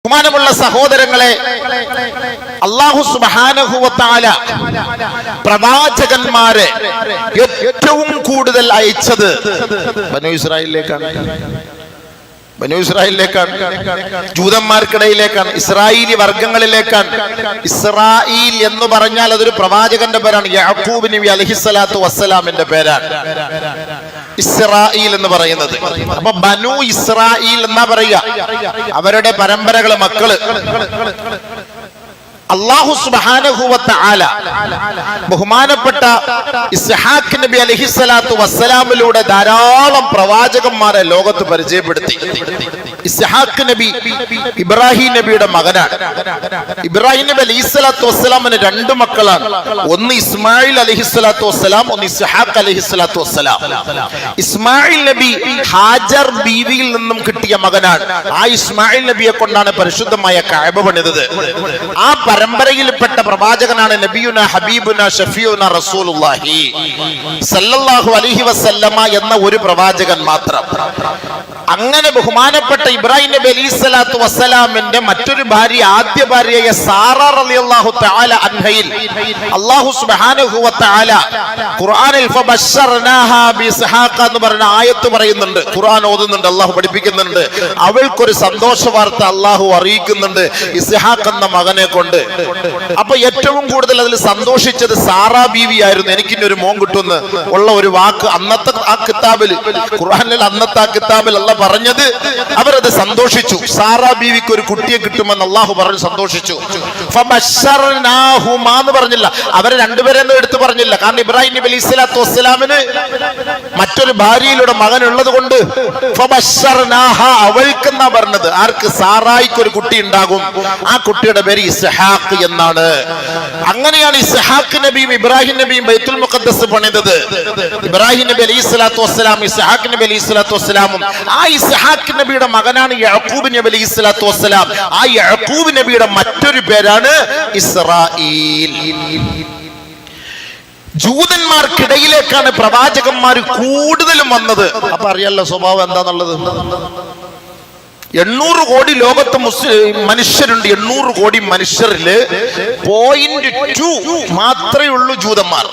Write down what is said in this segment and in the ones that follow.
ബഹുമാനമുള്ള സഹോദരങ്ങളെ, അല്ലാഹു സുബ്ഹാനഹു വ തആല പ്രവാചകന്മാരെ ഏറ്റവും കൂടുതൽ അയച്ചത് ബനൂ ഇസ്രായേലിലേക്കാണ്. ജൂതന്മാർക്കിടയിലേക്കാണ്, ഇസ്രായേലി വർഗങ്ങളിലേക്കാണ്. ഇസ്രായേൽ എന്ന് പറഞ്ഞാൽ അതൊരു പ്രവാചകന്റെ പേരാണ്. യാക്കൂബ് നബി അലൈഹിസ്സലാത്തു വസ്സലാമിന്റെ പേരാണ് ഇസ്രായേൽ എന്ന് പറയുന്നത്. അപ്പൊ ബനൂ ഇസ്രായേൽ എന്നാ പറയുക, അവരുടെ പരമ്പരകള്, മക്കള്. അല്ലാഹു സുബ്ഹാനഹു വ തആല ബഹുമാനപ്പെട്ട ഇസ്ഹാഖ് നബി അലൈഹിസ്സലാത്തു വസ്സലാമിലൂടെ ധാരാളം പ്രവാചകന്മാരെ ലോകത്ത് പരിചയപ്പെടുത്തി. ഇസ്ഹാഖ് നബി ഇബ്രാഹിം നബിയുടെ മകനാണ്. ഇബ്രാഹിം നബി അലൈഹിസ്സലാത്തു വസ്സലാമിന് രണ്ട് മക്കളാണ്. ഒന്ന് ഇസ്മായിൽ അലൈഹിസ്സലാത്തു വസ്സലാം, ഒന്ന് ഇസ്ഹാഖ് അലൈഹിസ്സലാത്തു വസ്സലാം. ഇസ്മായിൽ നബി ഹാജർ ബീവിയിൽ നിന്നും കിട്ടിയ മകനാണ്. ആ ഇസ്മായിൽ നബിയെ കൊണ്ടാണ് പരിശുദ്ധമായ കഅബ പണിതത്. ആ പരമ്പരയിൽപ്പെട്ട പ്രവാചകനാണ് നബിയുന ഹബീബുന ഷഫീഉന റസൂലുള്ളാഹി സല്ലല്ലാഹു അലൈഹി വസല്ലമ എന്ന ഒരു പ്രവാചകൻ മാത്രം. അങ്ങനെ ബഹുമാനപ്പെട്ട ഇബ്രാഹിം നബി അലൈഹിസ്സലാത്തു വസ്സലാമിന്റെ മറ്റൊരു ഭാര്യ, ആദ്യ ഭാര്യയായ സാറ റളിയല്ലാഹു തആല അൻഹയിൽ അല്ലാഹു സുബ്ഹാനഹു വ തആല ഖുർആനിൽ ഫബശർനാഹാ ബിഇസ്ഹാഖ എന്ന് പറയുന്ന ആയത്ത് പറയുന്നുണ്ട്. ഖുർആൻ ഓതുന്നുണ്ട്, അല്ലാഹു പഠിപ്പിക്കുന്നുണ്ട്. അവൾക്കൊരു സന്തോഷ വാർത്ത അല്ലാഹു അറിയിക്കുന്നുണ്ട് ഇസ്ഹാഖ് എന്ന മകനെ കൊണ്ട്. അപ്പൊ ഏറ്റവും കൂടുതൽ അതിൽ സന്തോഷിച്ചത് സാറാ ബീവി ആയിരുന്നു. എനിക്കിന്നൊരു മോൻ കിട്ടുമെന്ന് ഉള്ള ഒരു വാക്ക് അന്നത്തെ ആ കിതാബിൽ, ഖുർആനിൽ അന്നത്തെ ആ കിതാബിൽ അല്ലാഹ് പറഞ്ഞത്, അവരത് സന്തോഷിച്ചു. സാറാ ബീവിക്ക് ഒരു കുട്ടിയെ കിട്ടുമെന്ന് അല്ലാഹു പറഞ്ഞു സന്തോഷിച്ചു. ഫബശർനാഹുമാ എന്ന് പറഞ്ഞില്ല, അവരെ രണ്ടുപേരെന്നും എടുത്തു പറഞ്ഞില്ല. കാരണം ഇബ്രാഹിം നബി അലൈഹിസ്സലാത്തു വസ്സലാമിന് മറ്റൊരു ഭാര്യയിലൂടെ മകൻ ഉള്ളത് കൊണ്ട് ഫബശർനാഹ, അവൾക്കെന്നാ പറഞ്ഞത്. ആർക്ക്? സാറായിക്ക് ഒരു കുട്ടി ഉണ്ടാകും. ആ കുട്ടിയുടെ പേര് ഇസ്ഹാഖ് എന്നാണ്. അങ്ങനെയാണ് ഇസ്ഹാഖ് നബിയും ഇബ്രാഹിം നബിയും ബൈത്തുൽ മുഖദ്ദസ് പണിതത്. ഇബ്രാഹിം നബി അലൈഹിസ്സലാത്തു വസ്സലാം ഇസ്ഹാഖ് നബി അലൈഹിസ്സലാത്തു വസ്സലാമും. ആ ഇസ്ഹാഖ് നബിയുടെ മകനാണ് യാക്കൂബ് നബി അലൈഹിസ്സലാത്തു വസ്സലാം. ആ യാക്കൂബ് നബിയുടെ മറ്റൊരു പേരാണ് ഇസ്രായേൽ. ജൂതന്മാർക്കിടയിലേക്കാണ് പ്രവാചകന്മാർ കൂടുതലും വന്നത്. അപ്പൊ അറിയാലോ സ്വഭാവം എന്താന്നുള്ളത്. 800 കോടി ലോകത്ത് മനുഷ്യരുണ്ട്. 800 കോടി മനുഷ്യരില് 0.2 മാത്രമേ ഉള്ളൂ ജൂതന്മാർ.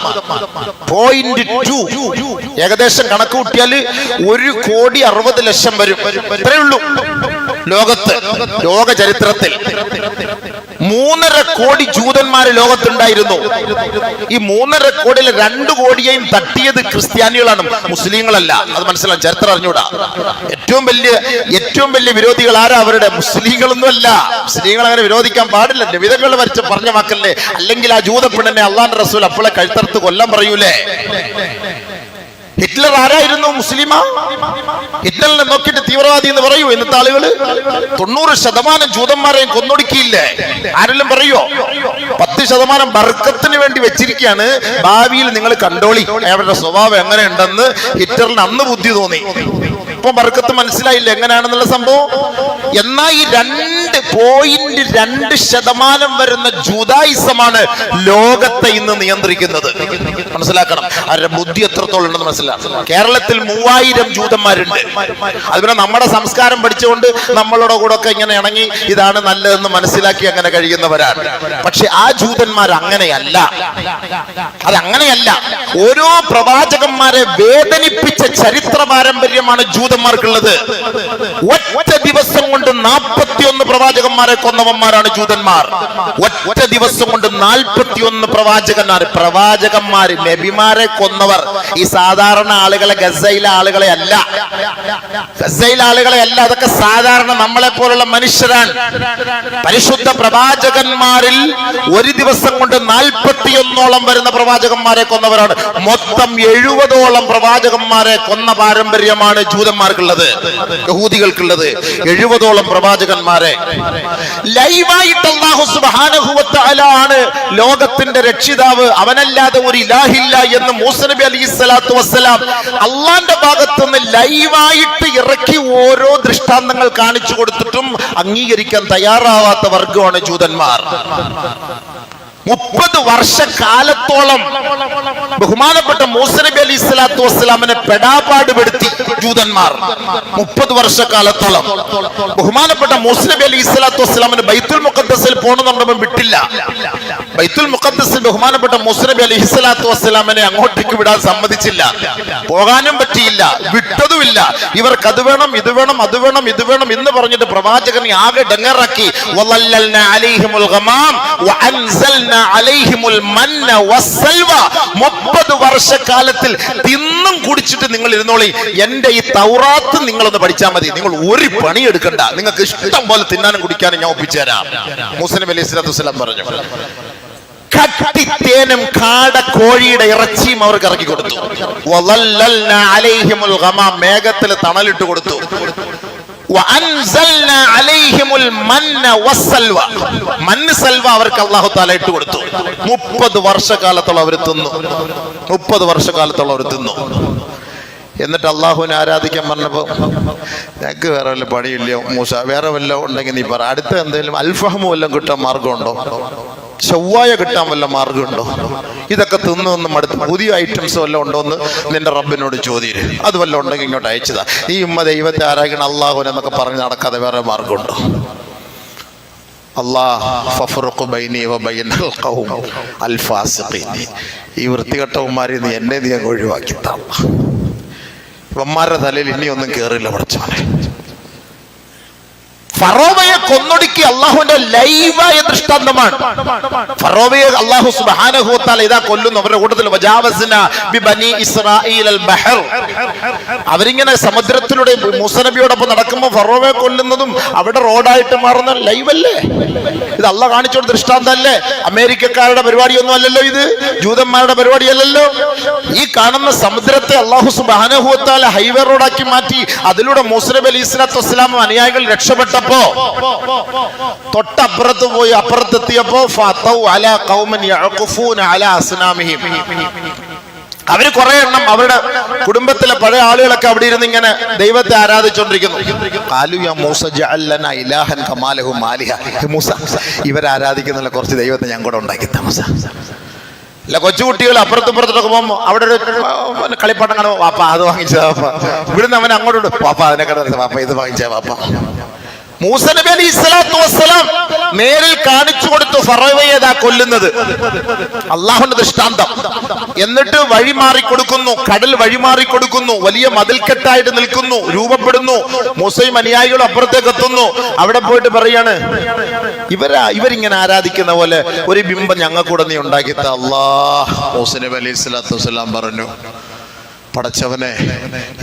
0.2 ഏകദേശം കണക്ക് കൂട്ടിയാൽ 1,60,00,000 വരും. ഇത്രേ ഉള്ളൂ ലോകത്ത്. ലോക ചരിത്രത്തിൽ 3.5 കോടി ജൂതന്മാര് ലോകത്തുണ്ടായിരുന്നു. ഈ 3.5 കോടിയിൽ 2 കോടിയെയും തട്ടിയത് ക്രിസ്ത്യാനികളാണ്, മുസ്ലിങ്ങളല്ല. അത് മനസ്സിലാവും, ചരിത്രം അറിഞ്ഞൂടാ. ഏറ്റവും വലിയ വിരോധികൾ ആരാ? അവരുടെ മുസ്ലിങ്ങളൊന്നും അല്ല. മുസ്ലിങ്ങൾ അങ്ങനെ വിരോധിക്കാൻ പാടില്ല. നബിതങ്ങൾ വരച്ച് പറഞ്ഞ വാക്കല്ലേ. അല്ലെങ്കിൽ ആ ജൂത പെണ്ണിനെ അള്ളാഹുവിന്റെ റസൂൽ അപ്പോളെ കഴുത്തറുത്ത് കൊല്ലാൻ പറയൂലേ. ഹിറ്റ്ലർ ആരായിരുന്നു? മുസ്ലിമാ? ഹിറ്റ്ലറിനെ നോക്കിയിട്ട് തീവ്രവാദി എന്ന് പറയൂ ഇന്നത്തെ ആളുകൾ? 90% ജൂതന്മാരെയും കൊന്നൊടുക്കിയില്ലേ? ആരെല്ലാം പറയോ? 10% ബർക്കത്തിന് വേണ്ടി വെച്ചിരിക്കുകയാണ്. ഭാവിയിൽ നിങ്ങൾ കണ്ടോളി അവരുടെ സ്വഭാവം എങ്ങനെയുണ്ടെന്ന്. ഹിറ്റ്ലറിന് അന്ന് ബുദ്ധി തോന്നി. ഇപ്പൊ ബർക്കത്ത് മനസ്സിലായില്ല എങ്ങനെയാണെന്നുള്ള സംഭവം. എന്നാൽ ഈ 2.2% വരുന്ന ജൂതായിസമാണ് ലോകത്തെ ഇന്ന് നിയന്ത്രിക്കുന്നത്. മനസ്സിലാക്കണം അവരുടെ ബുദ്ധി എത്രത്തോളം ഉണ്ടെന്ന് മനസ്സിലാക്കണം. കേരളത്തിൽ 3000 ജൂതന്മാരുണ്ട്. അതുപോലെ നമ്മുടെ സംസ്കാരം പഠിച്ചുകൊണ്ട് നമ്മളോട് കൂടെ ഒക്കെ ഇങ്ങനെ ഇണങ്ങി ഇതാണ് നല്ലതെന്ന് മനസ്സിലാക്കി അങ്ങനെ കഴിയുന്നവരാണ്. പക്ഷെ ആ ജൂതന്മാർ അങ്ങനെയല്ല. അതങ്ങനെയല്ല. ഓരോ പ്രവാചകന്മാരെ വേദനിപ്പിച്ച ചരിത്ര പാരമ്പര്യമാണ് ജൂതന്മാർക്കുള്ളത്. ഒറ്റ ദിവസം കൊണ്ട് 41 പ്രവാചകന്മാരെ കൊന്നവന്മാരാണ് ജൂതന്മാർ. ഒറ്റ ദിവസം കൊണ്ട് 41 പ്രവാചകന്മാര് നബിമാരെ കൊന്നവർ. ഈ സാധാരണ ആളുകളെ, ഗസയിലെ ആളുകളെ അല്ല. അതൊക്കെ സാധാരണ നമ്മളെ പോലുള്ള മനുഷ്യരാണ്. പരിശുദ്ധ പ്രവാചകന്മാരിൽ ഒരു ദിവസം കൊണ്ട് 41 വരുന്ന പ്രവാചകന്മാരെ കൊന്നവരാണ്. മൊത്തം 70 പ്രവാചകന്മാരെ കൊന്ന പാരമ്പര്യമാണ് ജൂതന്മാർക്കുള്ളത്, യഹൂദികൾക്കുള്ളത്. 70 പ്രവാചകന്മാരെ ലൈവായിട്ട് അല്ലാഹു സുബ്ഹാനഹു വ തആല ആണ് ലോകത്തിന്റെ രക്ഷിതാവ്, അവനല്ലാതെ ഒരു ഇലാഹില്ല എന്ന് മൂസ നബി അലൈഹിസ്സലാത്തു വസ്സലാം അള്ളാന്റെ ഭാഗത്തുനിന്ന് ലൈവായിട്ട് ഇറക്കി ഓരോ ദൃഷ്ടാന്തങ്ങൾ കാണിച്ചു കൊടുത്തിട്ടും അംഗീകരിക്കാൻ തയ്യാറാവാത്ത വർഗമാണ് ജൂതന്മാർ. 30 വർഷക്കാലത്തോളം ബഹുമാനപ്പെട്ട മൂസ നബി അലൈഹി സ്വലാത്തു വസ്സലാമിനെ പെടാപാടുപെടുത്തി ജൂതന്മാർ. 30 വർഷക്കാലത്തോളം ബഹുമാനപ്പെട്ട മൂസ നബി അലൈഹി സ്വലാത്തു വസ്സലാമിന് ബൈത്തുൽ മുഖദ്ദസിൽ പോകണമെന്നുണ്ടെങ്കിൽ വിട്ടില്ല. ബൈത്തുൽ മുഖദ്ദസിൽ ബഹുമാനപ്പെട്ട മൂസ നബി അലൈഹി സ്വലാത്തു വസ്സലാമിനെ അങ്ങോട്ടേക്ക് വിടാൻ സമ്മതിച്ചില്ല. പോകാനും പറ്റിയില്ല, വിട്ടതുമില്ല. ഇവർക്ക് അത് വേണം, ഇത് വേണം, അത് വേണം, ഇത് വേണം എന്ന് പറഞ്ഞിട്ട് പ്രവാചകനെ ആകെ ഡങ്ങറാക്കി. 30 വർഷക്കാലത്തിൽ തിന്നും കുടിച്ചിട്ട് നിങ്ങൾ ഇരുന്നോളി, എന്റെ ഈ തൗറാത്ത് നിങ്ങളൊന്ന് പഠിച്ചാൽ മതി, നിങ്ങൾ ഒരു പണി എടുക്കണ്ട, നിങ്ങൾക്ക് ഇഷ്ടം പോലെ തിന്നാനും കുടിക്കാനും ഞാൻ ഒപ്പിച്ചുതരാം. മൂസ നബി അലൈഹി സ്വലാത്തു വസ്സലാം പറഞ്ഞു. കട്ടിത്തേനും കാട കോഴിയുടെ ഇറച്ചിയും അവർക്ക് ഇറക്കി കൊടുത്തു. മേഘത്തിൽ തണലിട്ട് കൊടുത്തു. അവർക്ക് അല്ലാഹു തആല ഇട്ട് കൊടുത്തു. 30 വർഷക്കാലത്തോളം അവർ തിന്നു. 30 വർഷക്കാലത്തോളം അവർ തിന്നു. എന്നിട്ട് അള്ളാഹുവിനെ ആരാധിക്കാൻ പറഞ്ഞപ്പോ, ഞങ്ങൾക്ക് വേറെ വല്ല പണിയില്ല മൂസ, വേറെ വല്ല ഉണ്ടെങ്കിൽ നീ പറ, അടുത്ത എന്തെങ്കിലും അൽഫഹമു വല്ലതും കിട്ടാൻ മാർഗമുണ്ടോ, ചൊവ്വായ കിട്ടാൻ വല്ല മാർഗമുണ്ടോ, ഇതൊക്കെ തിന്നൊന്നും അടുത്ത് പുതിയ ഐറ്റംസ് വല്ലതും ഉണ്ടോ എന്ന് നിന്റെ റബ്ബിനോട് ചോദിച്ചു. അത് വല്ലതും ഉണ്ടെങ്കിൽ ഇങ്ങോട്ട് അയച്ചതാ. ഈ ഉമ്മ ദൈവത്തെ ആരാധിക്കണം അള്ളാഹുവിനെ എന്നൊക്കെ പറഞ്ഞ് നടക്കാതെ വേറെ മാർഗമുണ്ടോ? ഈ വൃത്തികെട്ടവന്മാരെ നീ എന്നെ നീ അങ്ങ് ഒഴിവാക്കി താ. ഇവന്മാരുടെ തലയിൽ ഇനിയൊന്നും കേറില്ല പഠിച്ചവനെ. ഫറോവയെ കൊന്നൊടുക്കി അള്ളാഹുവിന്റെ ലൈവായ ദൃഷ്ടാന്തമാണ്. ഫറോവയെ അള്ളാഹു സുബ്ഹാനഹു വ തആല ഇതാ കൊല്ലുന്നു. അവരുടെ കൂട്ടത്തിൽ വജാവസ്ന ബിബനി ഇസ്രായീൽ അൽ ബഹർ, അവരിങ്ങനെ സമുദ്രത്തിലൂടെ മൂസ നബിയോടൊപ്പം നടക്കുമ്പോൾ ഫറോവയെ കൊല്ലുന്നതും അവിടെ റോഡായിട്ട് മാറുന്ന ലൈവല്ലേ ഇത്? അള്ളാഹ് കാണിച്ചു കൊടുത്ത ദൃഷ്ടാന്തല്ലേ? അമേരിക്കക്കാരുടെ പരിപാടിയൊന്നും അല്ലല്ലോ ഇത്, ജൂതന്മാരുടെ പരിപാടിയല്ലല്ലോ. ഈ കാണുന്ന സമുദ്രത്തെ അള്ളാഹു സുബ്ഹാനഹു വ തആല ഹൈവേ റോഡാക്കി മാറ്റി അതിലൂടെ മൂസ നബി അലൈഹി സ്വലാത്തു വസ്സലാമും അനുയായികൾ രക്ഷപ്പെട്ടപ്പോൾ തൊട്ടപ്പുറത്ത് പോയി അപ്പുറത്തെത്തിയപ്പോ അവര് കുറെ എണ്ണം അവരുടെ കുടുംബത്തിലെ പഴയ ആളുകളൊക്കെ അവിടെ ഇരുന്ന് ഇങ്ങനെ ദൈവത്തെ ആരാധിച്ചുകൊണ്ടിരിക്കുന്നു. ഇവരാരാധിക്കുന്നുള്ള കുറച്ച് ദൈവത്തെ ഞാൻ കൂടെ ഉണ്ടാക്കി താമസം. അല്ല, കൊച്ചുകുട്ടികൾ അപ്പുറത്തിപ്പുറത്തോട്ട് പോകുമ്പോ അവിടെ ഒരു കളിപ്പാട്ടം കാണുമ്പോ വാപ്പ അത് വാങ്ങിച്ചതാ വാപ്പ, ഇവിടുന്ന് അവൻ അങ്ങോട്ട് വാപ്പ അതിനെ കട വാപ്പ ഇത് വാങ്ങിച്ച വാപ്പ. മൂസ നബി അലൈഹി സ്വലാത്തു വസ്സലാം നേരിൽ കാണിച്ചു കൊടുത്തു ഫറോവയെ കൊല്ലുന്നത്, അള്ളാഹുവിന്റെ ദൃഷ്ടാന്തം. എന്നിട്ട് വഴിമാറി കൊടുക്കുന്നു, കടൽ വഴിമാറി കൊടുക്കുന്നു, വലിയ മതിൽക്കെട്ടായിട്ട് നിൽക്കുന്നു, രൂപപ്പെടുന്നു. മൂസയും അനുയായികളും അപ്പുറത്തേക്ക് എത്തുന്നു. അവിടെ പോയിട്ട് പറയാണ്, ഇവരിങ്ങനെ ആരാധിക്കുന്ന പോലെ ഒരു ബിംബം ഞങ്ങൾക്കൂടെ നീ ഉണ്ടാക്കിത്ത അല്ലാഹ്. മൂസ നബി അലൈഹി സ്വലാത്തു വസ്സലാം പറഞ്ഞു, പടച്ചവനെ,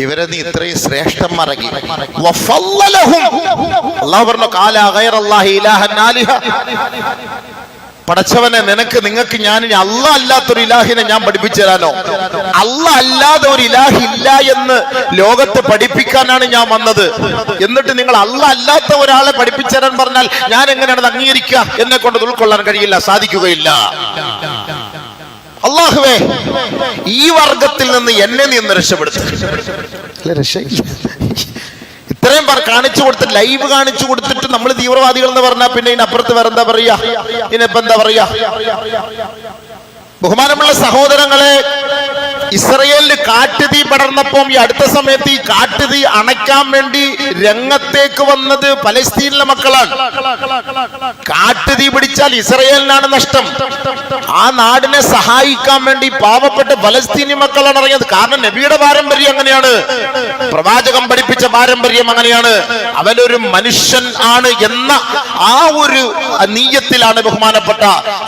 ഇവരെ നീ ഇത്രയും ശ്രേഷ്ഠന്മാരാക്കി. അല്ലാഹു പറഞ്ഞു, പടച്ചവനെ, നിങ്ങൾക്ക് ഞാൻ അല്ലാഹ് അല്ലാത്തൊരു ഇലാഹിനെ ഞാൻ പഠിപ്പിച്ചു തരാനോ? അല്ലാഹ് അല്ലാതെ ഒരു ഇലാഹി ഇല്ല എന്ന് ലോകത്ത് പഠിപ്പിക്കാനാണ് ഞാൻ വന്നത്. എന്നിട്ട് നിങ്ങൾ അല്ലാഹ് അല്ലാത്ത ഒരാളെ പഠിപ്പിച്ചു തരാൻ പറഞ്ഞാൽ ഞാൻ എങ്ങനെയാണ് അംഗീകരിക്കുക? എന്നെ കൊണ്ട് ഉൾക്കൊള്ളാൻ കഴിയില്ല, സാധിക്കുകയില്ല. അല്ലാഹുവേ, ഈ വർഗത്തിൽ നിന്ന് എന്നെ നീ ഒന്ന് രക്ഷപ്പെടുത്തും. ഇത്രയും കാണിച്ചു കൊടുത്തിട്ട്, ലൈവ് കാണിച്ചു കൊടുത്തിട്ട് നമ്മൾ തീവ്രവാദികൾ എന്ന് പറഞ്ഞാൽ പിന്നെ ഇതിനപ്പുറത്ത് വേറെ എന്താ പറയാ? ഇതിനിപ്പോ എന്താ പറയാ? ബഹുമാനമുള്ള സഹോദരങ്ങളെ, ഇസ്രയേലിൽ കാട്ടുതീ പടർന്നപ്പോൾ ഈ അടുത്ത സമയത്ത് ഈ കാട്ടുതീ അണയ്ക്കാൻ വേണ്ടി രംഗത്തേക്ക് വന്നത് പലസ്തീനിലെ മക്കളാണ്. കാട്ടുതീ പിടിച്ചാൽ ഇസ്രയേലിനാണ് നഷ്ടം. ആ നാടിനെ സഹായിക്കാൻ വേണ്ടി പാവപ്പെട്ട പലസ്തീനി മക്കളാണ് ഇറങ്ങിയത്. കാരണം നബിയുടെ പാരമ്പര്യം അങ്ങനെയാണ്, പ്രവാചകൻ പഠിപ്പിച്ച പാരമ്പര്യം അങ്ങനെയാണ്. അവനൊരു മനുഷ്യൻ ആണ് എന്ന ആ ഒരു നീയത്തിലാണ് ബഹുമാനപ്പെട്ട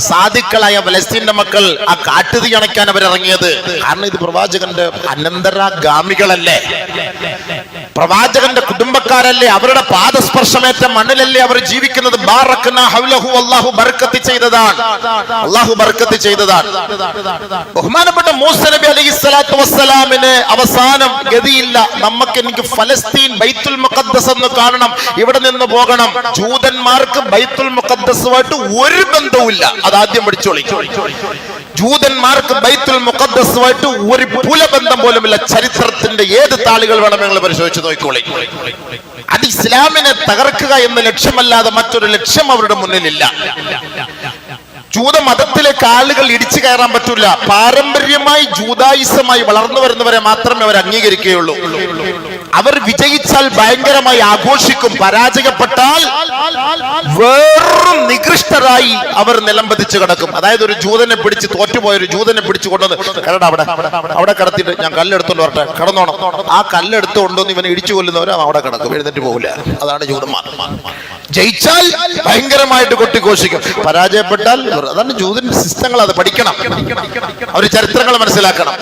സാദിക്കളായ പലസ്തീന്റെ മക്കൾ ആ കാട്ടുതീ അണയ്ക്കാൻ അവരിറങ്ങിയത്. കാരണം ഇത് പ്രവാചകന്റെ അനന്തരഗാമികളല്ലേ, പ്രവാചകന്റെ കുടുംബക്കാരല്ലേ, അവരുടെ പാദസ്പർശമേറ്റ മണ്ണിലല്ലേ അവർ ജീവിക്കുന്നത്. അല്ലാഹു ബർക്കത്ത് ചെയ്തതാണ്, അല്ലാഹു ബർക്കത്ത് ചെയ്തതാണ്. ബഹുമാനപ്പെട്ട മൂസ നബി അലൈഹി സ്വലാത്തു വസ്സലാമിന് അവസാനം ഗതിയില്ല. എനിക്ക് ഫലസ്തീൻ ബൈത്തുൽ മുഖദ്ദസ് എന്ന് കാണണം, ഇവിടെ നിന്ന് പോകണം. ജൂതന്മാർക്ക് ബൈത്തുൽ മുഖദ്ദസുമായിട്ട് ഒരു ബന്ധവുമില്ല, അതാദ്യം പഠിച്ചോളി. ജൂതന്മാർക്ക് ബൈത്തുൽ മുഖദ്ദസുമായിട്ട് ഒരു പുലബന്ധം പോലുമില്ല. ചരിത്രത്തിന്റെ ഏത് താളുകൾ വേണമെങ്കിൽ പരിശോധിച്ച് നോക്കിക്കോളി. അത് ഇസ്ലാമിനെ തകർക്കുക എന്ന ലക്ഷ്യമല്ലാതെ മറ്റൊരു ലക്ഷ്യം അവരുടെ മുന്നിലില്ല. ജൂത മതത്തിലേക്ക് ആളുകൾ ഇടിച്ചു കയറാൻ പറ്റൂല. പാരമ്പര്യമായി ജൂതായിസമായി വളർന്നു വരുന്നവരെ മാത്രമേ അവർ അംഗീകരിക്കുകയുള്ളൂ. അവർ വിജയിച്ചാൽ ഭയങ്കരമായി ആഘോഷിക്കും, പരാജയപ്പെട്ടാൽ വേറും നികൃഷ്ടരായി അവർ നിലംപതിച്ചു കിടക്കും. അതായത് ഒരു ജൂതനെ പിടിച്ച് തോറ്റുപോയ ഒരു ജൂതനെ പിടിച്ചു കൊണ്ടുവന്ന് കടട അവിടെ കിടത്തിട്ട് ഞാൻ കല്ലെടുത്തോണ്ട് വരട്ടെ, കടന്നോണം. ആ കല്ലെടുത്ത് കൊണ്ടുവന്ന് ഇവനെ ഇടിച്ചു കൊല്ലുന്നവരും അവിടെ കിടക്കും, എഴുന്നേറ്റ് പോകില്ല. അതാണ് ജൂതന്മാർ. ജയിച്ചാൽ ഭയങ്കരമായിട്ട് കൊട്ടിഘോഷിക്കും, പരാജയപ്പെട്ടാൽ അതാണ് ജൂതന്റെ സിസ്റ്റങ്ങൾ. അത് പഠിക്കണം, അവർ ചരിത്രങ്ങൾ മനസ്സിലാക്കണം.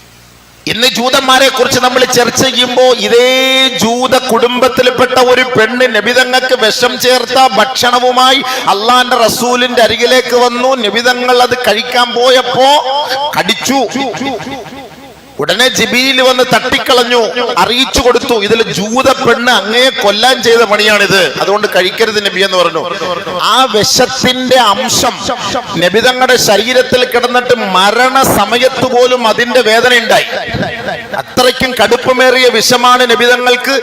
ഇന്ന് ജൂതന്മാരെ കുറിച്ച് നമ്മൾ ചർച്ച ചെയ്യുമ്പോൾ ഇതേ ജൂത കുടുംബത്തിൽപ്പെട്ട ഒരു പെണ്ണ് നബിതങ്ങൾക്ക് വിഷം ചേർത്ത ഭക്ഷണവുമായി അള്ളാന്റെ റസൂലിന്റെ അരികിലേക്ക് വന്നു. നബിതങ്ങൾ അത് കഴിക്കാൻ പോയപ്പോ കടിച്ചു. ഉടനെ ജിബീൽ വന്ന് തട്ടിക്കളഞ്ഞു, അറിയിച്ചു കൊടുത്തു, ഇതിൽ ജൂത പെണ്ണ് അങ്ങയെ കൊല്ലാൻ ചെയ്ത പണിയാണിത്, അതുകൊണ്ട് കഴിക്കരുത് നബി എന്ന് പറഞ്ഞു. ആ വിഷത്തിന്റെ അംശം നബിതങ്ങളുടെ ശരീരത്തിൽ കിടന്നിട്ട് മരണസമയത്ത് പോലും അതിന്റെ വേദന ഉണ്ടായി. അത്രയ്ക്കും കടുപ്പമേറിയ വിഷമാണ് നബിതങ്ങൾക്ക്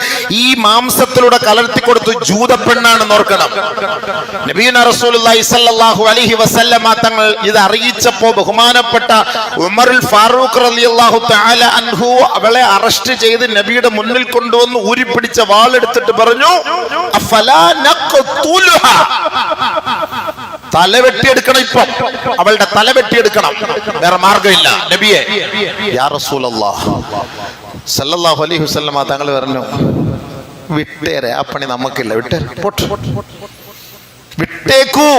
ഈ മാംസത്തിലൂടെ കലർത്തി കൊടുത്തു. ജൂത പെണ്ണാണെന്ന് ഓർക്കണം. നബിയുനാ റസൂലുള്ളാഹി സ്വല്ലല്ലാഹു അലൈഹി വസല്ലമ തങ്ങൾ ഇത് അറിയിച്ചപ്പോ ബഹുമാനപ്പെട്ട ഉമറുൽ ഫാറൂഖ് റളിയല്ലാഹു തആല അൻഹു അവളെ അറസ്റ്റ് ചെയ്ത് നബിയുടെ മുന്നിൽ കൊണ്ടുവന്ന് ഊരിപ്പിടിച്ച വാളെടുത്തിട്ട് പറഞ്ഞു, അഫലാ നഖ്തുലുഹ, തല വെട്ടിയെടുക്കണം. ഇപ്പം അവളുടെ തല വെട്ടിയെടുക്കണം, വേറെ മാർഗമില്ല നബിയെ. യാ റസൂലല്ലാഹ് സല്ലല്ലാഹു അലൈഹി വസല്ലമ തങ്ങൾ പറഞ്ഞു, വിട്ടേരെ, ആ പണി നമുക്കില്ല, വിട്ടേക്കൂ.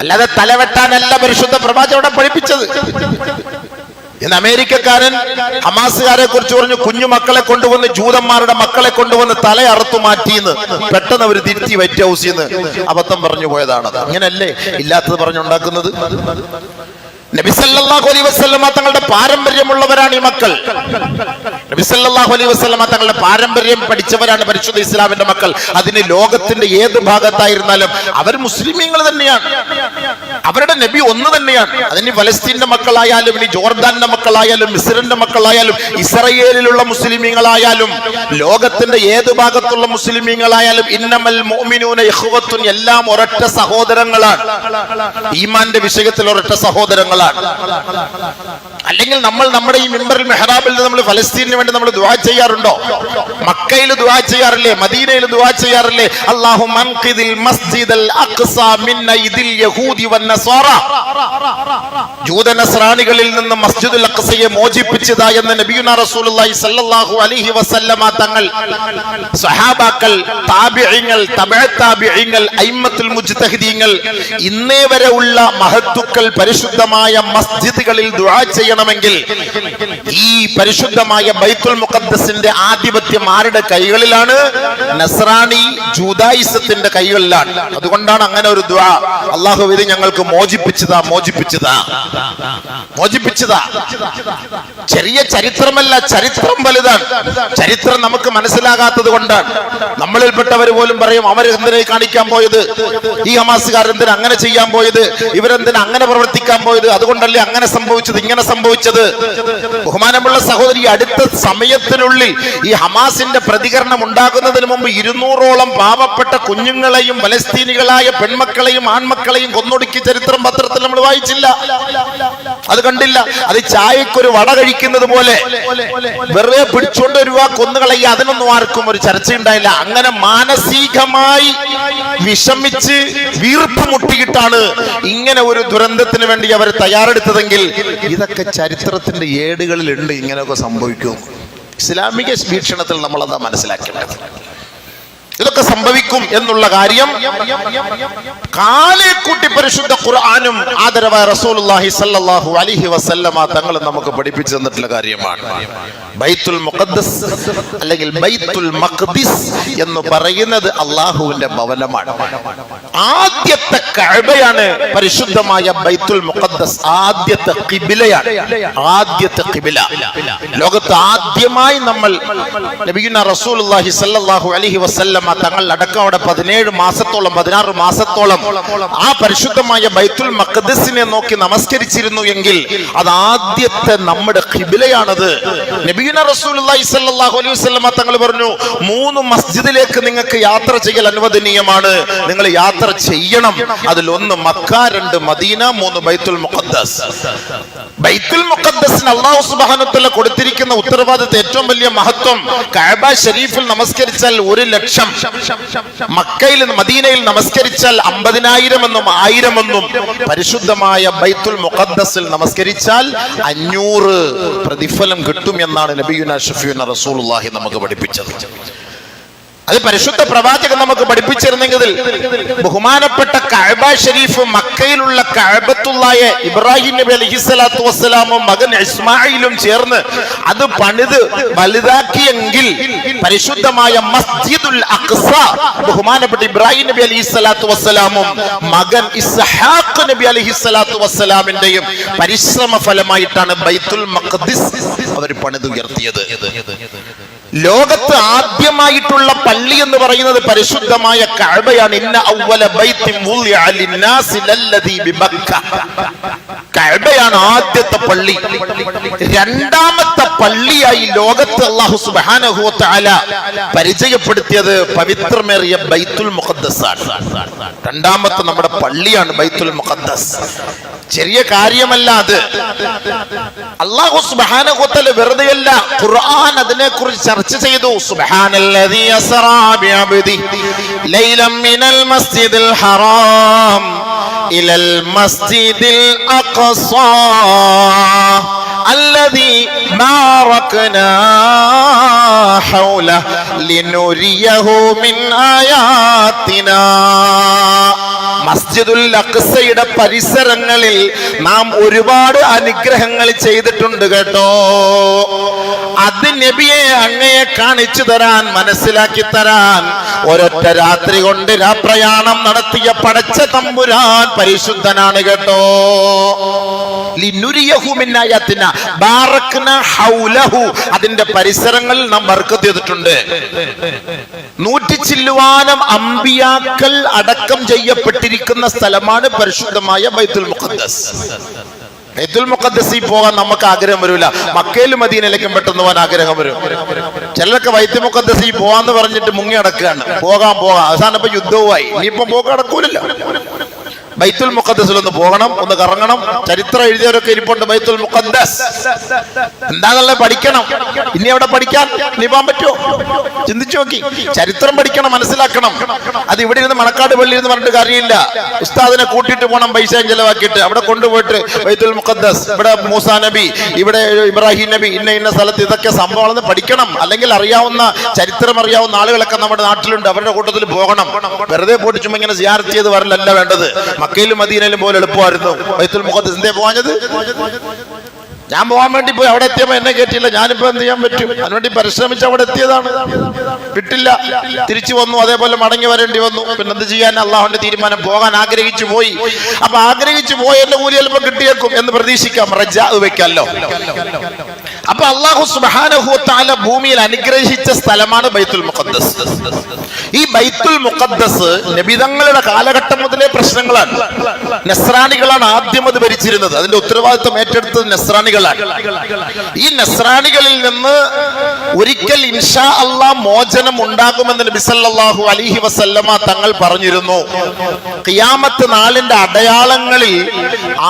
അല്ലാതെ തല വെട്ടാനല്ല പരിശുദ്ധ പ്രവാചകൻ പഠിപ്പിച്ചത്. ഇന്ന് അമേരിക്കക്കാരൻ ഹമാസുകാരെ കുറിച്ച് പറഞ്ഞു, കുഞ്ഞു മക്കളെ കൊണ്ടുവന്ന്, ജൂതന്മാരുടെ മക്കളെ കൊണ്ടുവന്ന് തല അറുത്തു മാറ്റിന്ന്. പെട്ടെന്ന് അവർ തിരുത്തി വൈറ്റ് ഹൗസിൽ നിന്ന് അബദ്ധം പറഞ്ഞു പോയതാണത്. അങ്ങനല്ലേ ഇല്ലാത്തത് പറഞ്ഞുണ്ടാക്കുന്നത്. നബി സല്ലല്ലാഹു അലൈഹി വസല്ലമ തങ്ങളുടെ പാരമ്പര്യമുള്ളവരാണ് ഈ മക്കൾ. നബി സല്ലല്ലാഹു അലൈഹി വസല്ലമ തങ്ങളുടെ പാരമ്പര്യം പഠിച്ചവരാണ് പരിശുദ്ധ ഇസ്ലാമിന്റെ മക്കൾ. അതിന് ലോകത്തിന്റെ ഏത് ഭാഗത്തായിരുന്നാലും അവർ മുസ്ലിമീങ്ങൾ തന്നെയാണ്. അവരുടെ നബി ഒന്ന് തന്നെയാണ്. അതിന് ഫലസ്തീന്റെ മക്കളായാലും, ഇനി ജോർദാന്റെ മക്കളായാലും, മിസ്രിന്റെ മക്കളായാലും, ഇസ്രയേലിലുള്ള മുസ്ലിമീങ്ങളായാലും, ലോകത്തിന്റെ ഏത് ഭാഗത്തുള്ള മുസ്ലിമീങ്ങളായാലും, ഇന്നമൽ മുഅ്മിനൂന ഇഖ്വത്തുൻ, എല്ലാം ഒരൊറ്റ സഹോദരങ്ങളാണ്. ഈമാന്റെ വിഷയത്തിൽ ഒരൊറ്റ സഹോദരങ്ങളാണ്. അല്ലെങ്കിൽ നമ്മൾ നമ്മുടെ ഈ മിമ്പറിൽ മെഹ്റാബിൽ നമ്മൾ ഫലസ്തീനു വേണ്ടി നമ്മൾ ദുആ ചെയ്യാറുണ്ടോ? മക്കയിൽ ദുആ ചെയ്യാറില്ലേ? മദീനയിൽ ദുആ ചെയ്യാറില്ലേ? അല്ലാഹുമ്മ അൻഖിദിൽ മസ്ജിദൽ അഖ്സ മിൻ ഐദിൽ യഹൂദി വന്നസ്വാറ, ജൂത നസ്രാനികളിൽ നിന്ന് മസ്ജിദുൽ അഖ്സയെ മോചിപ്പിച്ചതാ എന്ന് നബിയുനാ റസൂലുള്ളാഹി സ്വല്ലല്ലാഹു അലൈഹി വസല്ലമ തങ്ങൾ, സ്വഹാബാക്കൾ, താബിഈങ്ങൾ, തബഅ താബിഈങ്ങൾ, അയിമ്മത്തുൽ മുജ്തഹിദീങ്ങൾ, ഇന്നേ വരെ ഉള്ള മഹത്തുക്കൾ പരിശുദ്ധമായ മസ്ജിദുകളിൽ ദുആ ചെയ്യണമെങ്കിൽ ഈ പരിശുദ്ധമായ ബൈത്തുൽ മുഖദ്ദസിന്റെ ആധിപത്യം ആരുടെ കൈകളിലാണ്? നസ്രാനി ജൂദായിസത്തിന്റെ കൈകളിലാണ്. അതുകൊണ്ടാണ് അങ്ങനെ ഒരു ദുആ, അല്ലാഹു ഇത് ഞങ്ങൾക്ക് മോചിപ്പിച്ചതാ. ചെറിയ ചരിത്രമല്ല, ചരിത്രം വലുതാണ്. ചരിത്രം നമുക്ക് മനസ്സിലാകാത്തത് കൊണ്ടാണ്. നമ്മളിൽപ്പെട്ടവർ പോലും പറയും, അവരെന്തിനെ കാണിക്കാൻ പോയത്, ഈ ഹമാസുകാരെന്തിനാ അങ്ങനെ ചെയ്യാൻ പോയത്, ഇവരെന്തിനാ അങ്ങനെ പ്രവർത്തിക്കാൻ പോയത്, അതുകൊണ്ടല്ലേ അങ്ങനെ സംഭവിച്ചത്, ഇങ്ങനെ സംഭവിച്ചത്. ബഹുമാനമുള്ള സഹോദരി, അടുത്ത സമയത്തിനുള്ളിൽ ഈ ഹമാസിന്റെ പ്രതികരണം ഉണ്ടാകുന്നതിന് മുമ്പ് 200ഓളം പാവപ്പെട്ട കുഞ്ഞുങ്ങളെയും ഫലസ്തീനികളായ പെൺമക്കളെയും ആൺമക്കളെയും കൊന്നൊടുക്കിയ ചരിത്രം പത്രത്തിൽ നമ്മൾ വായിച്ചില്ല, അത് കണ്ടില്ല. അത് ചായക്കൊരു വട കഴിക്കുന്നത് പോലെ വെറുതെ പിടിച്ചോണ്ട് ഒരു കൊന്നുകളയ, അതിനൊന്നും ആർക്കും ഒരു ചർച്ചയുണ്ടായില്ല. അങ്ങനെ മാനസികമായി വിഷമിച്ച് വീർപ്പ് മുട്ടിയിട്ടാണ് ഇങ്ങനെ ഒരു ദുരന്തത്തിന് വേണ്ടി അവർ തയ്യാറെടുത്തതെങ്കിൽ ഇതൊക്കെ ചരിത്രത്തിന്റെ ഏടുകളിൽ ഉണ്ട്. ഇങ്ങനെയൊക്കെ സംഭവിക്കും. ഇസ്ലാമിക വീക്ഷണത്തിൽ നമ്മളതാ മനസ്സിലാക്കേണ്ടത്. ഇതൊക്കെ സംഭവിക്കും എന്നുള്ള കാര്യം കാലേക്കൂട്ടി പരിശുദ്ധ ഖുർആനും ആദരവായ റസൂലുള്ളാഹി സ്വല്ലല്ലാഹു അലൈഹി വസല്ലമ തങ്ങൾ നമുക്ക് പഠിപ്പിച്ചു തന്നിട്ടുള്ള കാര്യമാണ്. ബൈത്തുൽ മുഖദ്ദസ് അല്ലെങ്കിൽ ബൈത്തുൽ മഖ്ദിസ് എന്ന് പറയുന്നത് അല്ലാഹുവിന്റെ ഭവനമാണ്. ആദ്യത്തെ കഅബയാണ് പരിശുദ്ധമായ ബൈത്തുൽ മുഖദ്ദസ്. ആദ്യത്തെ ഖിബ്ലയാണ്. ലോകത്ത് ആദ്യമായി നമ്മൾ നബിയുനാ റസൂലുള്ളാഹി സ്വല്ലല്ലാഹു അലൈഹി വസല്ലമ തങ്ങൾ അടക്കം അവിടെ 17 മാസത്തോളം 16 മാസത്തോളം ആ പരിശുദ്ധമായ ബൈത്തുൽ മഖ്ദിസിനെ നോക്കി നമസ്കരിച്ചിരുന്നു എങ്കിൽ അത് ആദ്യത്തെ നമ്മുടെ ഖിബ്ലയാണത്. നബിയുനാ റസൂലുള്ളാഹി സ്വല്ലല്ലാഹു അലൈഹി വസല്ലം തങ്ങൾ പറഞ്ഞു, 3 മസ്ജിദിലേക്ക് നിങ്ങൾക്ക് യാത്ര ചെയ്യൽ അനുവദനീയമാണ്, നിങ്ങൾ യാത്ര ചെയ്യണം. അതിൽ 1 മക്ക, 2 മദീന, 3 ബൈത്തുൽ മുഖദ്ദസ്. ബൈത്തുൽ മുഖദ്ദസിന് അല്ലാഹു സുബ്ഹാനഹു വ തആല കൊടുത്തിരിക്കുന്ന ഉത്തരവാദിത്തം ഏറ്റവും വലിയ മഹത്വം. കഅബ ശരീഫിൽ നമസ്കരിച്ചാൽ 1 ലക്ഷം, മക്കയിൽ മദീനയിൽ നമസ്കരിച്ചാൽ 50,000 എന്നും 1000 എന്നും, പരിശുദ്ധമായ ബൈത്തുൽ മുഖദ്ദസിൽ നമസ്കരിച്ചാൽ 500 പ്രതിഫലം കിട്ടും എന്നാണ് നബിയുനാ ഷഫീഉനാ റസൂലുള്ളാഹി നമുക്ക് പഠിപ്പിച്ചത്. അത് പരിശുദ്ധ പ്രവാചകൻ നമുക്ക് പഠിപ്പിച്ചിരുന്നെങ്കിൽ ബഹുമാനപ്പെട്ട കഅബ ഷരീഫ്, മക്കയിലുള്ള കഅബത്തുള്ളായ ഇബ്രാഹിം നബി അലൈഹിസ്സലാത്തു വസ്സലാമും മകൻ ഇസ്മായിലും ചേർന്ന് അത് പണിത് വലുതാക്കിയെങ്കിൽ പരിശുദ്ധമായ മസ്ജിദുൽ അഖ്സ ബഹുമാനപ്പെട്ട ഇബ്രാഹിം നബി അലൈഹിസ്സലാത്തു വസ്സലാമും മകൻ ഇസ്ഹാഖ് നബി അലൈഹിസ്സലാത്തു വസ്സലാമിന്റെയും പരിശ്രമ ഫലമായിട്ടാണ് ബൈത്തുൽ മഖ്ദിസ് അവർ പണിതുയർത്തിയത്. ലോകത്ത് ആദ്യമായിട്ടുള്ള പള്ളി എന്ന് പറയുന്നത് പരിശുദ്ധമായ കഅബയാണ്. ഇന്ന അവ്വല ബൈത്തിൻ വുളിഅ ലിന്നാസി ലല്ലദീ ബിമക്ക. കഅബയാണ് ആദ്യത്തെ പള്ളി. രണ്ടാമത്തെ പള്ളിയായി ലോകത്ത് അല്ലാഹു സുബ്ഹാനഹു വ തആല പരിചയപ്പെടുത്തിയത് പവിത്രമേറിയ ബൈത്തുൽ മുഖദ്ദസ് ആണ്. രണ്ടാമത്തെ നമ്മുടെ പള്ളിയാണ് ബൈത്തുൽ മുഖദ്ദസ്. ചെറിയ കാര്യമല്ല അത്. അല്ലാഹു സുബ്ഹാനഹു വ തആല വെറുതെയല്ല, ഖുർആൻ അതിനെക്കുറിച്ച് ചർച്ച ചെയ്തു. സുബ്ഹാനല്ലദീ അസ്റാ ബിഅബ്ദി ലൈലൻ മിനൽ മസ്ജിദിൽ ഹറാം ഇലൽ മസ്ജിദിൽ അഖ്സാ അല്ലദീ ബാറക്നാ ഹൗല ലിനുരിയഹു മിൻ ആയാതിനാ. മസ്ജിദുൽ അഖ്സയുടെ പരിസരങ്ങളിൽ നാം ഒരുപാട് അനുഗ്രഹങ്ങൾ ചെയ്തിട്ടുണ്ട് കേട്ടോ. അത് നബിയെ അങ്ങയെ കാണിച്ചു തരാൻ, മനസ്സിലാക്കി തരാൻ ഒരൊറ്റ രാത്രി കൊണ്ട് രാപ്രയാണം നടത്തിയ പടച്ച തമ്പുരാൻ പരിശുദ്ധനാണ് കേട്ടോ. ലിനുരിയഹു മിൻ ആയാതിനാ ബാറക്നാ ഹൗലഹു. അതിന്റെ പരിസരങ്ങളിൽ നാം ബർക്കത്ത് ചെയ്തിട്ടുണ്ട്. 100 ചില്ലുവാനം അമ്പിയാക്കൾ അടക്കം ചെയ്യപ്പെട്ടിരിക്കുന്ന സ്ഥലമാണ് പരിശുദ്ധമായ ബൈത്തുൽ മുഖദ്ദസ്. ബൈത്തുൽ മുഖദ്ദസിൽ പോകാൻ നമുക്ക് ആഗ്രഹം വരില്ല. മക്കയിലും മദീനയിലേക്കും പെട്ടെന്ന് പോകാൻ ആഗ്രഹം വരും. ചിലരൊക്കെ ബൈത്തുൽ മുഖദ്ദസിൽ പോവാന്ന് പറഞ്ഞിട്ട് മുങ്ങി അടക്കുകയാണ്. പോകാം അവസാനം ഇപ്പൊ യുദ്ധവുമായി. ഇനിയിപ്പം പോക്ക് നടക്കൂലല്ലോ. ബൈത്തുൽ മുഖദ്ദസിലൊന്ന് പോകണം, ഒന്ന് കറങ്ങണം. ചരിത്രം എഴുതിയവരൊക്കെ ഇരിപ്പുണ്ട് ബൈത്തുൽ മുഖദ്ദസ്. എന്താണെന്നുള്ളത് പഠിക്കണം. ഇനി അവിടെ പഠിക്കാൻ ഇനി പോകാൻ പറ്റുമോ? ചിന്തിച്ചു നോക്കി. ചരിത്രം പഠിക്കണം, മനസ്സിലാക്കണം. അത് ഇവിടെ ഇരുന്ന് മണക്കാട് പള്ളി എന്ന് പറഞ്ഞിട്ട് കാര്യമില്ല. ഉസ്താദിനെ കൂട്ടിയിട്ട് പോകണം, പൈസയും ചെലവാക്കിയിട്ട്. അവിടെ കൊണ്ടുപോയിട്ട് ബൈത്തുൽ മുഖദ്ദസ്, ഇവിടെ മൂസാ നബി, ഇവിടെ ഇബ്രാഹിം നബി, ഇന്ന സ്ഥലത്ത് ഇതൊക്കെ സംഭവങ്ങളെന്ന് പഠിക്കണം. അല്ലെങ്കിൽ അറിയാവുന്ന ചരിത്രം അറിയാവുന്ന ആളുകളൊക്കെ നമ്മുടെ നാട്ടിലുണ്ട്. അവരുടെ കൂട്ടത്തിൽ പോകണം. വെറുതെ പോയിട്ട് ചുമ്മാ ഇങ്ങനെ സിയാറത്ത് ചെയ്ത് വരലല്ല വേണ്ടത്. മക്കയിലും മദീനയിലും പോലെ എളുപ്പമായിരുന്നു ബൈത്തുൽ മുഖദ്ദസ്. എന്തേ പോവാഞ്ഞത്? ഞാൻ പോകാൻ വേണ്ടി പോയി. അവിടെ എത്തിയപ്പോ എന്നെ കേട്ടില്ല. ഞാനിപ്പോ എന്ത് ചെയ്യാൻ പറ്റും? അതിനുവേണ്ടി പരിശ്രമിച്ച് അവിടെ എത്തിയതാണ്. വിട്ടില്ല, തിരിച്ചു വന്നു. അതേപോലെ മടങ്ങി വരേണ്ടി വന്നു. പിന്നെ എന്ത് ചെയ്യാൻ? അള്ളാഹുവിന്റെ തീരുമാനം. പോകാൻ ആഗ്രഹിച്ചു പോയി. അപ്പൊ ആഗ്രഹിച്ചു പോയതിന്റെ കൂലി ചിലപ്പോൾ കിട്ടിയേക്കും എന്ന് പ്രതീക്ഷിക്കാം. റജാ വെക്കല്ലോ. അപ്പൊ അല്ലാഹു സുബ്ഹാനഹു വ തആല ഭൂമിയിൽ അനുഗ്രഹിച്ച സ്ഥലമാണ് ബൈത്തുൽ മുഖദ്ദസ്. ഈ ബൈത്തുൽ മുഖദ്ദസ് നബിതങ്ങളുടെ കാലഘട്ടം മുതലേ പ്രശ്നങ്ങളാണ്. നസ്രാനികളാണ് ആദ്യം അത് ഭരിച്ചിരുന്നത്. അതിന്റെ ഉത്തരവാദിത്വം ഏറ്റെടുത്തത് നസ്രാനികളാണ്. ഈ നസ്രാനികളിൽ നിന്ന് ഒരിക്കൽ ഇൻഷാ അല്ലാഹ് മോചനം ഉണ്ടാകുമെന്ന് നബി സല്ലല്ലാഹു അലൈഹി വസല്ലമ തങ്ങൾ പറഞ്ഞിരുന്നു. ഖിയാമത്ത് നാളിന്റെ അടയാളങ്ങളിൽ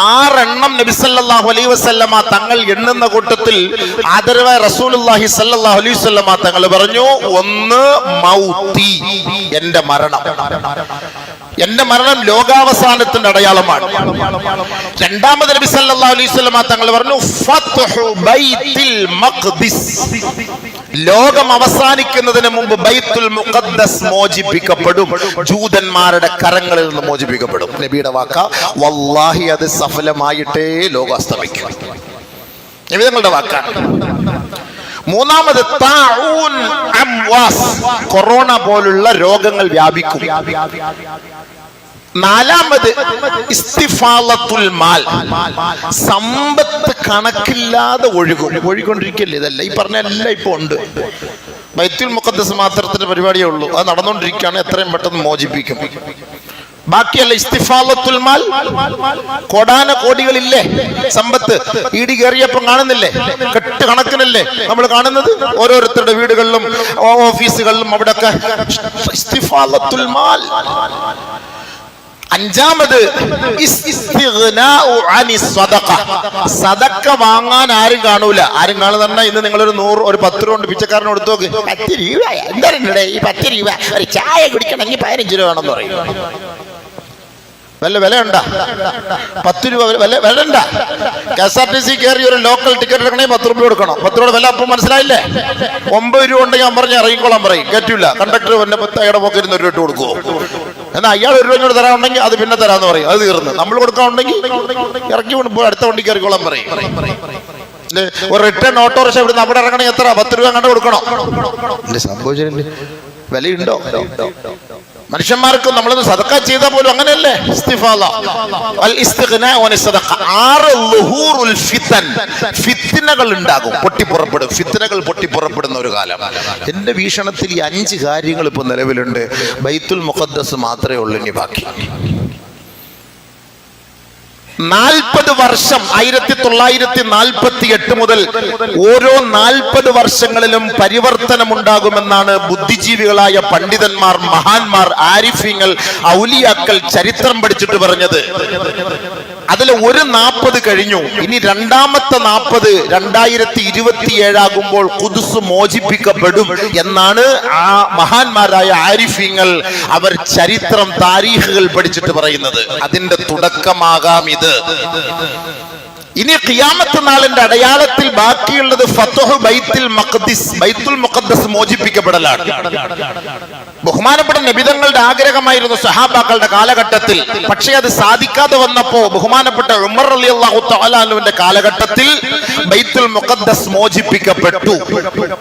6 എണ്ണം നബി സല്ലല്ലാഹു അലൈഹി വസല്ലമ തങ്ങൾ എണ്ണുന്ന കൂട്ടത്തിൽ ആദരവായ റസൂലുള്ളാഹി സല്ലല്ലാഹു അലൈഹി വസല്ലമ തങ്ങൾ പറഞ്ഞു, 1 മൗതി, എന്റെ മരണം. എന്റെ മരണം ലോകാവസാനത്തിന്റെ അടയാളമാണ്. രണ്ടാമത് നബി സല്ലല്ലാഹു അലൈഹി വസല്ലമ തങ്ങൾ പറഞ്ഞു, ഫത്ഹു ബൈത്തുൽ മഖ്ദിസ്, ലോകം അവസാനിക്കുന്നതിന് മുമ്പ് ബൈത്തുൽ മുഖദ്ദസ് മോചിപ്പിക്കപ്പെടും, ജൂതന്മാരുടെ കരങ്ങളിൽ നിന്ന് മോചിപ്പിക്കപ്പെടും. നബിയുടെ വാക്ക. വല്ലാഹി അത് സഫലമായിട്ടേ ലോകം അസ്തമിക്കും. നബിയുടെ വാക്കാണ്. മൂന്നാമത് താഊൻ അംവാസ്, കൊറോണ പോലുള്ള രോഗങ്ങൾ വ്യാപിക്കും. നാലാമത് ഇസ്തിഫാലത്തുൽ മാൽ, സമ്പത്ത് കണക്കില്ലാതെ ഒഴുകൊണ്ടിരിക്കല്ലേ. ഇതല്ല ഈ പറഞ്ഞ എല്ലാം ഇപ്പൊ ഉണ്ട്. ബൈത്തുൽ മുഖദ്ദസ് മാത്രത്തിന്റെ പരിപാടിയേ ഉള്ളൂ. അത് നടന്നുകൊണ്ടിരിക്കുകയാണ്. എത്രയും പെട്ടെന്ന് മോചിപ്പിക്കും. ബാക്കിയല്ല ഇസ്തിഫാലത്തുൽ മാൽ, കോടാന കോടികളില്ലേ സമ്പത്ത്. ഈടി കയറിയപ്പം കാണുന്നില്ലേ, കെട്ട് കണക്കിനല്ലേ നമ്മൾ കാണുന്നത് ഓരോരുത്തരുടെ വീടുകളിലും ഓഫീസുകളിലും അവിടെയൊക്കെ ഇസ്തിഫാലത്തുൽ മാൽ. അഞ്ചാമത് സദക്ക വാങ്ങാൻ ആരും കാണൂല. ആരും കാണുന്ന ഇന്ന് നിങ്ങളൊരു 100 ഒരു 10 രൂപ കൊണ്ട് പിച്ചക്കാരനെ എടുത്തു നോക്ക്. 10 രൂപ എന്താ ഈ 10 രൂപ ഒരു ചായ കുടിക്കണമെങ്കിൽ 15 രൂപ വേണമെന്ന് പറയും. വില ഉണ്ടാ 10 രൂപ വില ഉണ്ടാ. KSRTC കയറി ഒരു ലോക്കൽ ടിക്കറ്റ് എടുക്കണമെങ്കിൽ 10 രൂപ കൊടുക്കണം. 10 രൂപ വില അപ്പം മനസ്സിലായില്ലേ? 9 രൂപ ഉണ്ടെങ്കിൽ ഞാൻ പറഞ്ഞ് ഇറങ്ങിക്കോളാൻ പറയും. കേട്ടില്ല. കണ്ടക്ടർ എന്നെ 10 പോക്കിരുന്ന് 1 രൂപ ഇട്ട് കൊടുക്കുമോ? എന്നാൽ അയാൾ 1 രൂപ ഇങ്ങോട്ട് തരാനുണ്ടെങ്കിൽ അത് പിന്നെ തരാന്ന് പറയും. അത് തീർന്ന്. നമ്മൾ കൊടുക്കാനുണ്ടെങ്കിൽ ഇറക്കി കൊണ്ടുപോയി അടുത്ത വണ്ടിക്ക് ഇറങ്ങിക്കോളാൻ പറയും. ഒരു റിട്ടേൺ ഓട്ടോറിക്ഷ ഇവിടുന്ന് അവിടെ ഇറങ്ങണമെങ്കിൽ എത്ര 10 രൂപ കണ്ട് കൊടുക്കണം. സംഭവിച്ചിട്ടുണ്ട്. വിലയുണ്ടോ? മനുഷ്യന്മാർക്ക് നമ്മളൊന്ന് സദക്ക ചെയ്താൽ പോലും അങ്ങനെയല്ലേ. ഫിത്നകൾ ഉണ്ടാകും, പൊട്ടിപ്പുറപ്പെടും. ഫിത്നകൾ പൊട്ടിപ്പുറപ്പെടുന്ന ഒരു കാലം. എന്റെ വീക്ഷണത്തിൽ ഈ 5 കാര്യങ്ങൾ ഇപ്പൊ നിലവിലുണ്ട്. ബൈത്തുൽ മുഖദ്ദസ് മാത്രമേ ഉള്ളൂ ഇനി ബാക്കി. 40 വർഷം 1948 മുതൽ ഓരോ 40 വർഷങ്ങളിലും പരിവർത്തനമുണ്ടാകുമെന്നാണ് ബുദ്ധിജീവികളായ പണ്ഡിതന്മാർ, മഹാന്മാർ, ആരിഫീങ്ങൾ, ഔലിയാക്കൾ ചരിത്രം പഠിച്ചിട്ട് പറഞ്ഞത്. അതിൽ ഒരു 40 കഴിഞ്ഞു. ഇനി രണ്ടാമത്തെ 40 2027 ആകുമ്പോൾ ഖുദ്സ് മോചിപ്പിക്കപ്പെടും എന്നാണ് ആ മഹാന്മാരായ ആരിഫീങ്ങൾ അവർ ചരിത്രം, താരീഖുകൾ പഠിച്ചിട്ട് പറയുന്നത്. അതിന്റെ തുടക്കമാകാം ഇത്. ഇനി ഖിയാമത്ത് നാളിന്റെ അടയാളത്തിൽ ബാക്കിയുള്ളത് ഫത്ഹു ബൈത്തുൽ മഖ്ദിസ്, ബൈത്തുൽ മുഖദ്ദസ് മോചിപ്പിക്കപ്പെടലാണ്. ബഹുമാനപ്പെട്ട നബിതങ്ങളുടെ ആഗ്രഹമായിരുന്നു സഹാബാക്കളുടെ കാലഘട്ടത്തിൽ. പക്ഷേ അത് സാധിക്കാതെ വന്നപ്പോ ബഹുമാനപ്പെട്ട ഉമർ റളിയല്ലാഹു തആല അൻഹുവിന്റെ കാലഘട്ടത്തിൽ ബൈത്തുൽ മുഖദ്ദസ് മോചിപ്പിക്കപ്പെട്ടു.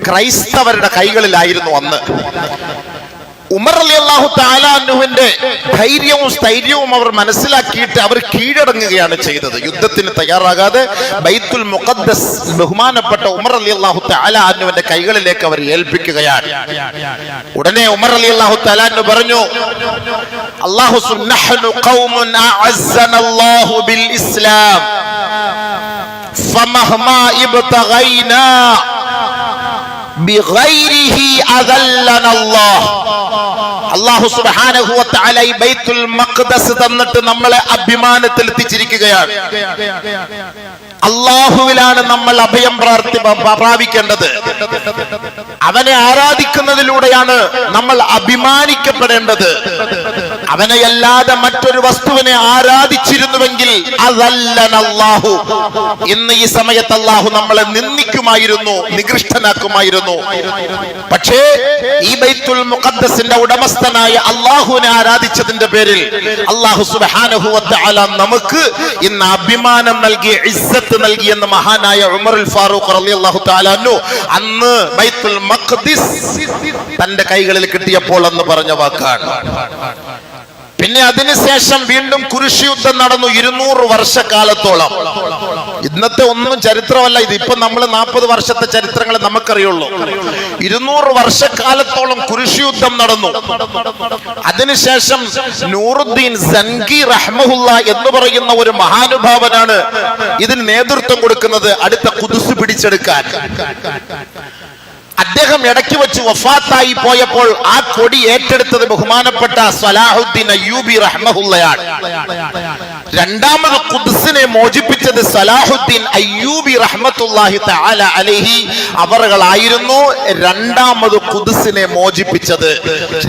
ക്രൈസ്തവരുടെ കൈകളിലായിരുന്നു അന്ന്. ഉമർ റളിയല്ലാഹു തആല അൻഹുവിന്റെ ധൈര്യവും സ്ഥൈര്യവും അവർ മനസ്സിലാക്കിയിട്ട് അവർ കീഴടങ്ങുകയാണ് ചെയ്തത്. യുദ്ധത്തിന് തയ്യാറാകാതെ ബൈത്തുൽ മുഖദ്ദസ് ബഹുമാനപ്പെട്ട ഉമർ റളിയല്ലാഹു തആല അൻഹുവിന്റെ കൈകളിലേക്ക് അവർ ഏൽപ്പിക്കുകയാണ്. ഉടനെ ഉമർ റളിയല്ലാഹു തആല അൻഹു പറഞ്ഞു, അല്ലാഹു സുബ്ഹാനഹു ഖൗമുൻ അഅസ്സനല്ലാഹു ബിൽ ഇസ്ലാം ഫമഹ്മാ ഇബ്തഗൈനാ ബിഗൈരിഹി അദല്ലനല്ലാഹ്. അല്ലാഹു സുബ്ഹാനഹു വ തആല ഈ ബൈത്തുൽ മഖ്ദസ് തന്നിട്ട് നമ്മളെ അഭിമാനത്തിൽ എത്തിച്ചിരിക്കുകയാണ്. അല്ലാഹുവിലാണ് നമ്മൾ അഭയം പ്രാപിക്കേണ്ടത്. അവനെ ആരാധിക്കുന്നതിലൂടെയാണ് നമ്മൾ അഭിമാനിക്കപ്പെടേണ്ടത്. അവനെയല്ലാതെ മറ്റൊരു വസ്തുവിനെ ആരാധിച്ചിരുന്നുവെങ്കിൽ അതല്ലനല്ലാഹു, ഇന്ന് ഈ സമയത്ത് അല്ലാഹു നമ്മളെ നിന്ദിക്കുമായിരുന്നു, നികൃഷ്ടനാക്കുമായിരുന്നു. പക്ഷേ ഈ ബൈത്തുൽ മുഖദ്ദസിന്റെ ഉടമസ്ഥനായ അല്ലാഹുവിനെ ആരാധിച്ചതിന്റെ പേരിൽ അല്ലാഹു സുബ്ഹാനഹു വ തആല നമുക്ക് ഇന്ന് അഭിമാനം നൽകി, ഇസ്സത്ത് നൽകി എന്ന് മഹാനായ ഉമറുൽ ഫാറൂഖ് റളിയല്ലാഹു തആല അൻഹു അന്ന് ബൈത്തുൽ മഖ്ദിസ് തന്റെ കൈകളിൽ കിട്ടിയപ്പോൾ അന്ന് പറഞ്ഞ വാക്കാണ്. പിന്നെ അതിനുശേഷം വീണ്ടും കുരിശ് യുദ്ധം നടന്നു 200 വർഷക്കാലത്തോളം. ഇന്നത്തെ ഒന്നും ചരിത്രമല്ല ഇത്. ഇപ്പൊ നമ്മൾ 40 വർഷത്തെ ചരിത്രങ്ങൾ നമുക്കറിയുള്ളൂ. 200 വർഷക്കാലത്തോളം കുരിശ് യുദ്ധം നടന്നു. അതിനുശേഷം നൂറുദ്ദീൻ സൻഗി റഹ്മഹുല്ല എന്ന് പറയുന്ന ഒരു മഹാനുഭാവനാണ് ഇതിന് നേതൃത്വം കൊടുക്കുന്നത്, അടുത്ത ഖുദ്സ് പിടിച്ചെടുക്കാൻ. അദ്ദേഹം ഇടയ്ക്ക് വെച്ച് വഫാത്തായി പോയപ്പോൾ ആ കൊടി ഏറ്റെടുത്തത് ബഹുമാനപ്പെട്ട സലാഹുദ്ദീൻ അയ്യൂബി റഹ്മഹുല്ലയാണ്. രണ്ടാമത് ഖുദ്സിനെ മോചിപ്പിച്ചത് സലാഹുദ്ദീൻ അയ്യൂബി റഹ്മത്തുള്ളാഹി തആല അലൈഹി അവറുകളായിരുന്നു. രണ്ടാമത് ഖുദ്സിനെ മോചിപ്പിച്ചത്.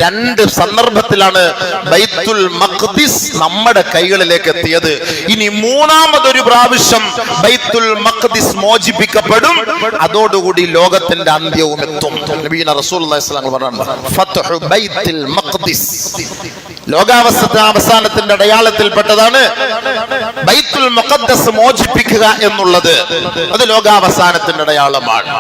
2 സന്ദർഭത്തിലാണ് ബൈത്തുൽ മഖ്ദിസ് നമ്മുടെ കൈകളിലേക്ക് എത്തിയത്. ഇനി മൂന്നാമതൊരു പ്രാവശ്യം ബൈത്തുൽ മഖ്ദിസ് മോചിപ്പിക്കപ്പെടും. അതോടുകൂടി ലോകത്തിന്റെ അന്ത്യവും എത്തും. നബിയുനാ റസൂലുള്ളാഹി സ്വല്ലല്ലാഹു അലൈഹി വസല്ലം പറഞ്ഞു, ഫത്ഹു ബൈത്തുൽ മഖ്ദിസ് ലോകാവസാനത്തിന്റെ അടയാളത്തിൽപ്പെട്ടതാണ് ബൈത്തുൽ മുഖദ്ദസ് മോചിപ്പിക്കുക എന്നുള്ളത്. അത് ലോകാവസാനത്തിന്റെ അടയാളമാണ്.